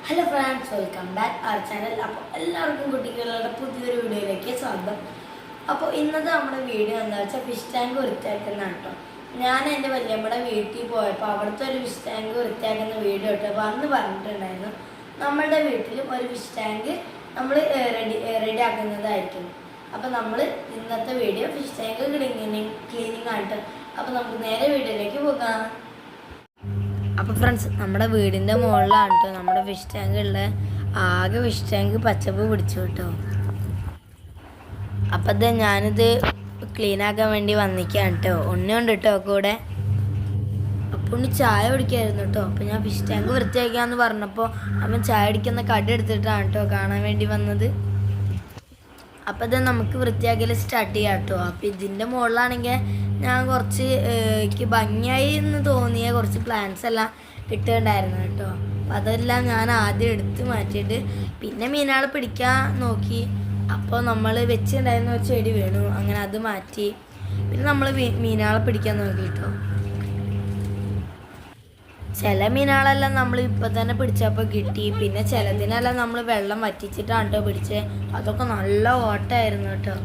Hello friends, welcome back our channel. അപ്പോൾ എല്ലാവർക്കും കുട്ടികളുടെ പുതിയൊരു വീഡിയോയിലേക്ക് സ്വാഗതം. അപ്പോൾ ഇന്നത്തെ നമ്മുടെ വീഡിയോ എന്താ വെച്ചാൽ ഫിഷ് ടാങ്ക് വൃത്തിയാക്കുന്ന കേട്ടോ. ഞാൻ എൻ്റെ വല്യമ്മയുടെ വീട്ടിൽ പോയപ്പോൾ അവിടുത്തെ ഒരു ഫിഷ് ടാങ്ക് വൃത്തിയാക്കുന്ന വീഡിയോ കേട്ടോ. അപ്പോൾ അന്ന് പറഞ്ഞിട്ടുണ്ടായിരുന്നു നമ്മളുടെ വീട്ടിലും ഒരു ഫിഷ് ടാങ്ക് നമ്മൾ റെഡി ആക്കുന്നതായിരിക്കും. അപ്പോൾ നമ്മൾ ഇന്നത്തെ വീഡിയോ ഫിഷ് ടാങ്ക് ക്ലീനിങ് ആയിട്ട്. അപ്പോൾ നമുക്ക് നേരെ വീഡിയോയിലേക്ക് പോകാം. അപ്പോൾ ഫ്രണ്ട്സ്, നമ്മുടെ വീടിൻ്റെ മുകളിലാണ് കേട്ടോ നമ്മുടെ ഫിഷ് ടാങ്ക് ഉള്ളത്. ആകെ ഫിഷ് ടാങ്ക് പച്ചപ്പ് പിടിച്ചു കേട്ടോ. അപ്പം അത് ഞാനിത് ക്ലീനാക്കാൻ വേണ്ടി വന്നിക്കാണ് കേട്ടോ. ഉണ്ണുണ്ട് കേട്ടോ കൂടെ. അപ്പോൾ ഉണ്ണി ചായ കുടിക്കായിരുന്നു കേട്ടോ. അപ്പോൾ ഞാൻ ഫിഷ് ടാങ്ക് വൃത്തിയാക്കാമെന്ന് പറഞ്ഞപ്പോൾ അവൻ ചായ അടിക്കുന്ന കടി എടുത്തിട്ടാണ് കേട്ടോ കാണാൻ വേണ്ടി വന്നത്. അപ്പോൾ ഇത് നമുക്ക് വൃത്തിയാക്കൽ സ്റ്റാർട്ട് ചെയ്യാം കേട്ടോ. അപ്പോൾ ഇതിൻ്റെ മുകളിലാണെങ്കിൽ ഞാൻ കുറച്ച് എനിക്ക് ഭംഗിയായി എന്ന് തോന്നിയ കുറച്ച് പ്ലാന്റ്സ് എല്ലാം ഇട്ടുണ്ടായിരുന്നു കേട്ടോ. അപ്പം അതെല്ലാം ഞാൻ ആദ്യം എടുത്ത് മാറ്റിയിട്ട് പിന്നെ മീനുകളെ പിടിക്കാൻ നോക്കി. അപ്പോൾ നമ്മൾ വെച്ചിട്ടുണ്ടായിരുന്ന ഒരു ചെടി വീണു, അങ്ങനെ അത് മാറ്റി. പിന്നെ നമ്മൾ മീനുകളെ പിടിക്കാൻ നോക്കി കേട്ടോ. ചില മീനുകളെല്ലാം നമ്മൾ ഇപ്പം തന്നെ പിടിച്ചപ്പോൾ കിട്ടി. പിന്നെ ചിലതിനെല്ലാം നമ്മൾ വെള്ളം വറ്റിച്ചിട്ടാണ് കേട്ടോ പിടിച്ചത്. അതൊക്കെ നല്ല ഓട്ടമായിരുന്നു കേട്ടോ.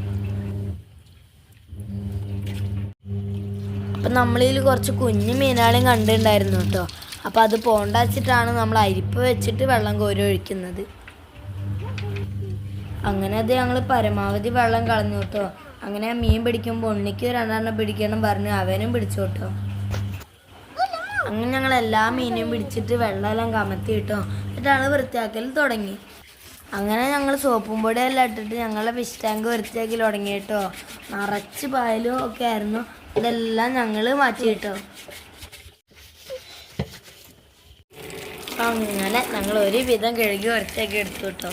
അപ്പം നമ്മളിൽ കുറച്ച് കുഞ്ഞു മീനുകളെയും കണ്ടിട്ടുണ്ടായിരുന്നു കേട്ടോ. അപ്പോൾ അത് പോണ്ട വെച്ചിട്ടാണ് നമ്മൾ അരിപ്പ് വെച്ചിട്ട് വെള്ളം കോരി ഒഴിക്കുന്നത്. അങ്ങനെ അത് ഞങ്ങൾ പരമാവധി വെള്ളം കളഞ്ഞു കേട്ടോ. അങ്ങനെ മീൻ പിടിക്കുമ്പോൾ ഉണ്ണിക്ക് 2 പിടിക്കണം പറഞ്ഞ് അവനും പിടിച്ചു കേട്ടോ. അങ്ങനെ ഞങ്ങൾ എല്ലാ മീനും പിടിച്ചിട്ട് വെള്ളമെല്ലാം കമത്തി കേട്ടോ. എന്നിട്ടാണ് വൃത്തിയാക്കൽ തുടങ്ങി. അങ്ങനെ ഞങ്ങൾ സോപ്പും പൊടിയെല്ലാം ഇട്ടിട്ട് ഞങ്ങളുടെ ഫിഷ് ടാങ്ക് വൃത്തിയാക്കി തുടങ്ങി കേട്ടോ. നിറച്ച് പായലും ഒക്കെ ആയിരുന്നു. ഇതെല്ലാം ഞങ്ങൾ മാറ്റി കേട്ടോ. അങ്ങനെ ഞങ്ങൾ ഒരുവിധം കഴുകി വൃത്തിയാക്കി എടുത്തു കേട്ടോ.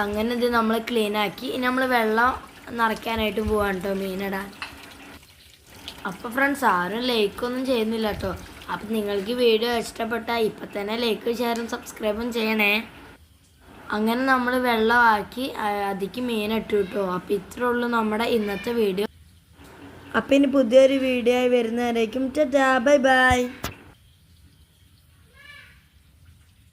അങ്ങനെ ഇത് നമ്മൾ ക്ലീനാക്കി ഇനി നമ്മൾ വെള്ളം നിറയ്ക്കാനായിട്ട് പോവാണ് കേട്ടോ മീനിടാൻ. അപ്പോൾ ഫ്രണ്ട്സ്, ആരും ലൈക്കൊന്നും ചെയ്യുന്നില്ല കേട്ടോ. അപ്പം നിങ്ങൾക്ക് വീഡിയോ ഇഷ്ടപ്പെട്ടാൽ ഇപ്പം തന്നെ ലൈക്ക് ഷെയറും സബ്സ്ക്രൈബും ചെയ്യണേ. അങ്ങനെ നമ്മൾ വെള്ളമാക്കി അതിക്ക് മീനിട്ടു കേട്ടോ. അപ്പോൾ ഇത്രേ ഉള്ളൂ നമ്മുടെ ഇന്നത്തെ വീഡിയോ. അപ്പം ഇനി പുതിയൊരു വീഡിയോ ആയി വരുന്നവരേക്കും ടാറ്റാ, ബൈ ബൈ.